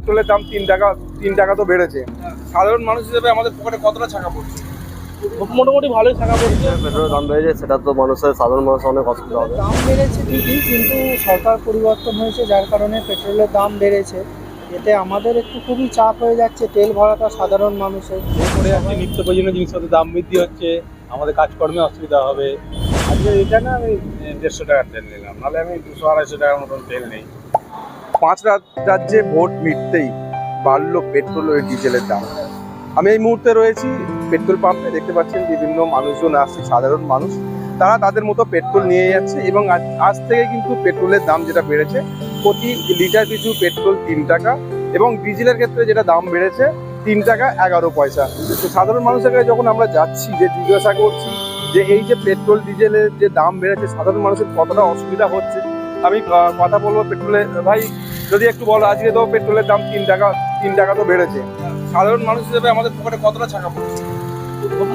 পেট্রোলের দাম 3 টাকা তো বেড়েছে। সাধারণ মানুষ হিসেবে আমাদের পকেটে কতটা ছাকা পড়ছে? মোটামুটি ভালোই থাকা পড়ছে। পেট্রোলের দাম বেড়েছে, সেটা তো সাধারণ মানুষ অনেক অসুবিধা হবে। দাম বেড়েছে ঠিকই, কিন্তু সরকার পরিবর্তন হয়েছে যার কারণে পেট্রোলের দাম বেড়েছে। এতে আমাদের একটু খুবই চাপ হয়ে যাচ্ছে তেল ভরাটা সাধারণ মানুষের। পড়ে যাচ্ছে, নিত্য প্রয়োজনীয় জিনিসপত্রের দাম বৃদ্ধি হচ্ছে, আমাদের কাজকর্মে অসুবিধা হবে। আজকে এটা না আমি 150 টাকার তেল নিলাম, নাহলে আমি 200-250 টাকার মতন তেল নেই। 5 রাজ্যে ভোট মিটতেই বাড়লো পেট্রোল ও ডিজেলের দাম। আমি এই মুহূর্তে রয়েছি পেট্রোল পাম্পে। দেখতে পাচ্ছেন বিভিন্ন মানুষজন আসছে, সাধারণ মানুষ, তারা তাদের মতো পেট্রোল নিয়ে যাচ্ছে। এবং আজ থেকে কিন্তু পেট্রোলের দাম যেটা বেড়েছে, প্রতি লিটার পিছু পেট্রোল 3 টাকা, এবং ডিজেলের ক্ষেত্রে যেটা দাম বেড়েছে 3 টাকা 11 পয়সা। তো সাধারণ মানুষের কাছে যখন আমরা যাচ্ছি, যে জিজ্ঞাসা করছি যে এই যে পেট্রোল ডিজেলের যে দাম বেড়েছে সাধারণ মানুষের কতটা অসুবিধা হচ্ছে, আমি কথা বলবো পেট্রোলের ভাই, যদি একটু বলো, আজকে তো পেট্রোলের দাম 3 টাকা তো বেড়েছে, সাধারণ মানুষ হিসেবে আমাদের পকেটে কতটা ছাকা পড়ছে?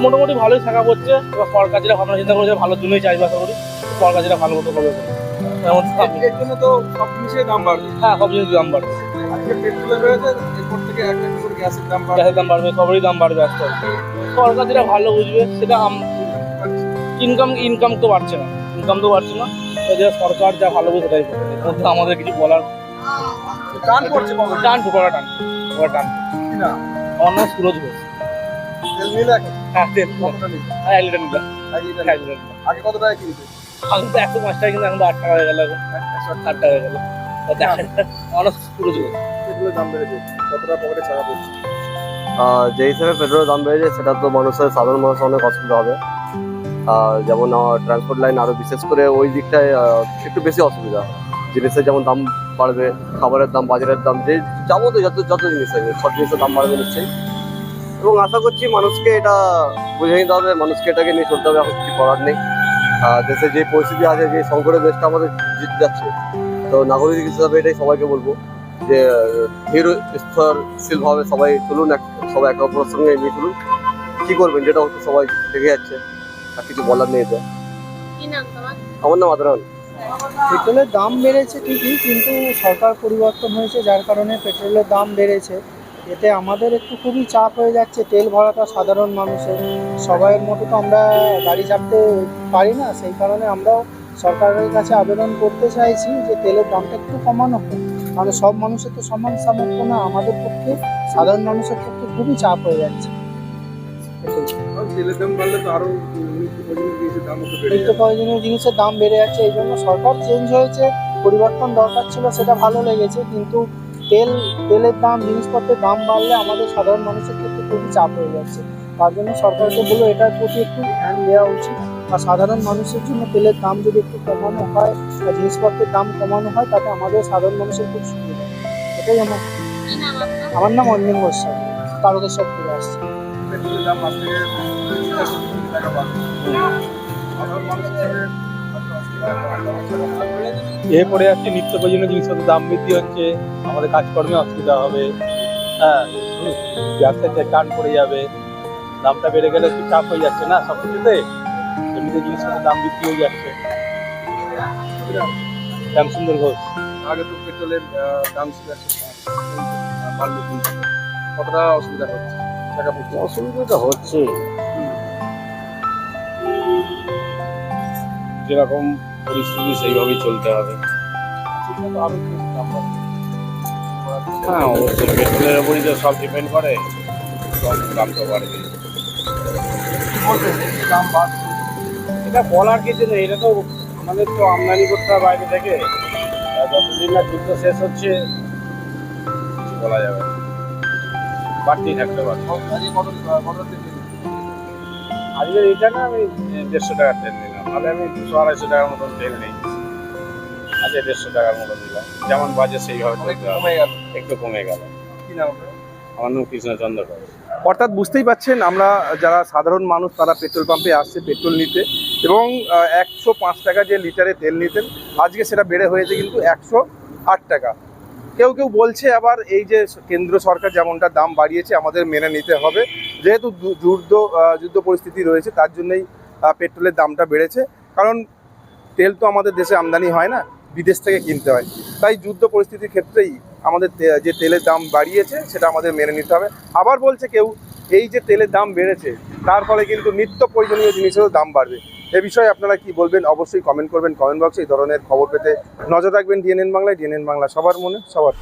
মোটামুটি ভালোই থাকা পড়ছে। এবার সরকার যেটা ভাবনা চিন্তা করেছে ভালোর জন্যই চাইবে, আশা করি সরকার যেটা ভালো মতো করবে। এর জন্য তো সব জিনিসের দাম বাড়বে। হ্যাঁ, সব জিনিস দাম বাড়বে। আজকে পেট্রোলের বেড়েছে, এরপর থেকে একটা করে গ্যাসের দাম বাড়বে। গ্যাসের দাম বাড়বে, সবারই দাম বাড়বে আস্তে আস্তে। সরকার যেটা ভালো বুঝবে সেটা ইনকাম তো বাড়ছে না, যে সরকার যা ভালো বুঝবে সেটাই করবে। এর মধ্যে আমাদের কিছু বলার টান পড়ছে পকেটে। টান ঠোকরা টান কি না? আমার নাম সুরজ ঘোষ। তেল নিলে এখন হ্যাঁ, তেল কতটা নিতে? 1 লিটার নিলাম। এক লিটার। 1 লিটার নিলাম। আগে কত টাকা কিনতে? আমি তো 105 টাকা, কিন্তু এখন তো 8 টাকা হয়ে গেল। এখন 8 টাকা হয়ে গেল। অনেক সুরজ ঘোষ। পেট্রোলের দাম বেড়েছে, কতটা পকেটে ছাকা পড়ছে? যে হিসেবে পেট্রোলের দাম বেড়েছে, সেটা তো সাধারণ মানুষ অনেক অসুবিধা হবে। যেমন ট্রান্সপোর্ট লাইন, আরো বিশেষ করে ওই দিকটায় একটু বেশি অসুবিধা। জিনিসের যেমন দাম বাড়বে, খাবারের দাম, বাজারের দাম, যে যাবতীয় যত জিনিস আছে সব জিনিসের দাম বাড়বে নিশ্চয়ই। এবং আশা করছি মানুষকে এটা বুঝে নিতে হবে, মানুষকে এটাকে নিয়ে চলতে হবে, এখন কিছু করার নেই। দেশে যে পরিস্থিতি আছে, যে সংকটের দেশটা আমাদের জিতে যাচ্ছে, তো নাগরিক হিসাবে এটাই সবাইকে বলবো যে ধীর স্থিরশীলভাবে সবাই চলুন, সবাই একে অপরের সঙ্গে এগিয়ে চলুন। কি করবেন, যেটা হচ্ছে সবাই দেখে যাচ্ছে, আর কিছু বলার নেই। এটা আমার নাম আদরান। পেট্রোলের দাম বেড়েছে ঠিকই, কিন্তু সরকার পরিবর্তন হয়েছে যার কারণে পেট্রোলের দাম বেড়েছে। এতে আমাদের একটু খুবই চাপ হয়ে যাচ্ছে তেল ভরাটা সাধারণ মানুষের। সবাইয়ের মতো তো আমরা গাড়ি চাপতে পারি না, সেই কারণে আমরাও সরকারের কাছে আবেদন করতে চাইছি যে তেলের দামটা একটু কমানো হোক। কারণ সব মানুষের তো সমান সামর্থ্য না, আমাদের পক্ষে সাধারণ মানুষের পক্ষে খুবই চাপ হয়ে যাচ্ছে। তেলের দাম বাড়লে তো আরো নিত্য প্রয়োজনীয় জিনিসের দাম তো বেড়ে নিত্য যাবে। প্রয়োজনীয় জিনিসের দাম বেড়ে যাচ্ছে, এই জন্য সরকার চেঞ্জ হয়েছে, পরিবর্তন দরকার ছিল, সেটা ভালো লেগেছে। কিন্তু তেলের দাম, জিনিসপত্রের দাম বাড়লে আমাদের সাধারণ মানুষের ক্ষেত্রে খুবই চাপ হয়ে যাচ্ছে। তার জন্য সরকারকে বলবো এটার প্রতি একটু ধ্যান দেওয়া উচিত। আর সাধারণ মানুষের জন্য তেলের দাম যদি একটু কমানো হয় বা জিনিসপত্রের দাম কমানো হয়, তাতে আমাদের সাধারণ মানুষের খুব সুবিধা। এটাই আমার নাম অঞ্জন গোস্বামী, তারকেশ্বর থেকে আসছে। পেট্রোলের দাম আজ থেকে 3 টাকা বাড়বে। সাধারণ মানুষ হিসেবে এ পড়ে যাচ্ছে, নিত্য প্রয়োজনীয় জিনিসপত্রের দাম বৃদ্ধি হচ্ছে, আমাদের কাজকর্মে অসুবিধা হবে। হ্যাঁ, ব্যবসাতে টান পড়ে যাবে, দামটা বেড়ে গেলে একটু চাপ হয়ে যাচ্ছে না সব কিছুতে। এমনিতে জিনিসপত্রের দাম বৃদ্ধি হয়ে যাচ্ছে। শ্যামসুন্দর ঘোষ। আগে তো পেট্রোলের দাম ছিল 105, বাড়লো 3 টাকা। কতটা অসুবিধা হচ্ছে, টাকা পড়ছে? অসুবিধা তো হচ্ছে, যেরকম পরিস্থিতি সেইভাবেই চলতে হবে। ঠিকমতো আরো কিছু দাম বাড়বে। হ্যাঁ, অবশ্যই পেট্রোলের উপরই তো সব ডিপেন্ড করে, দাম তো বাড়বে। কি বলবেন, এই যে দাম বাড়ছে? এটা বলার কিছু নেই, এটা তো আমাদের তো আমদানি করতে হয় বাইরে থেকে। যতদিন না যুদ্ধ শেষ হচ্ছে কিছু বলা যাবে না, বাড়তেই থাকতে পারে। আজকে কত তেল নিলেন? আজকে এটা না আমি 150 টাকার তেল নিলাম, নাহলে আমি 200-250 টাকার মতন তেল নেই। আজকে 150 টাকার মতন দিলাম, যেমন বাজে সেইভাবে অনেক চলতে হবে। কমে গেল। একটু কমে গেল। কি নাম আপনার? আমার নাম কৃষ্ণচন্দ্র ঘোষ। অর্থাৎ বুঝতেই পাচ্ছেন, আমরা যারা সাধারণ মানুষ তারা পেট্রোল পাম্পে আসছে পেট্রোল নিতে, এবং 105 টাকা যে লিটারে তেল নিতেন, আজকে সেটা বেড়ে হয়েছে কিন্তু 108 টাকা। কেউ কেউ বলছে আবার এই যে কেন্দ্র সরকার যেমনটা দাম বাড়িয়েছে আমাদের মেনে নিতে হবে, যেহেতু যুদ্ধ পরিস্থিতি রয়েছে তার জন্যই পেট্রোলের দামটা বেড়েছে। কারণ তেল তো আমাদের দেশে আমদানি হয় না, বিদেশ থেকে কিনতে হয়। তাই যুদ্ধ পরিস্থিতির ক্ষেত্রেই আমাদের যে তেলের দাম বাড়িয়েছে সেটা আমাদের মেনে নিতে হবে। আবার বলছে কেউ এই যে তেলের দাম বেড়েছে তার ফলে কিন্তু নিত্য প্রয়োজনীয় জিনিসেরও দাম বাড়বে। এ বিষয়ে আপনারা কি বলবেন অবশ্যই কমেন্ট করবেন কমেন্ট বক্সে। এই ধরনের খবর পেতে নজর রাখবেন ডিএনএন বাংলায়। ডিএনএন বাংলা সবার মনে সবার